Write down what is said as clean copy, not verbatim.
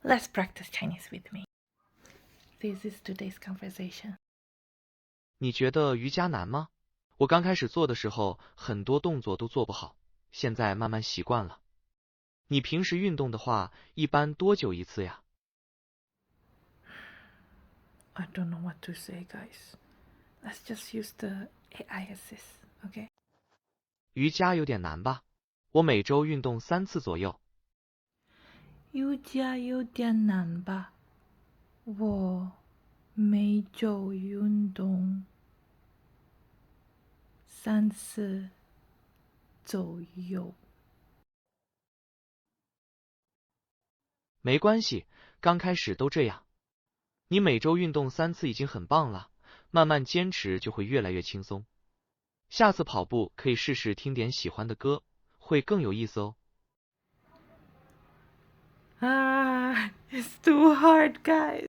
Let's practice Chinese with me. This is today's conversation. 你觉得瑜伽难吗？我刚开始做的时候，很多动作都做不好，现在慢慢习惯了。你平时运动的话，一般多久一次呀？ I don't know what to say, guys. Let's just use the AI assist, okay? 瑜伽有点难吧？我每周运动3次左右。瑜伽有点难吧？我每周运动3次左右。没关系，刚开始都这样。你每周运动3次已经很棒了，慢慢坚持就会越来越轻松。下次跑步可以试试听点喜欢的歌，会更有意思哦。It's too hard, guys.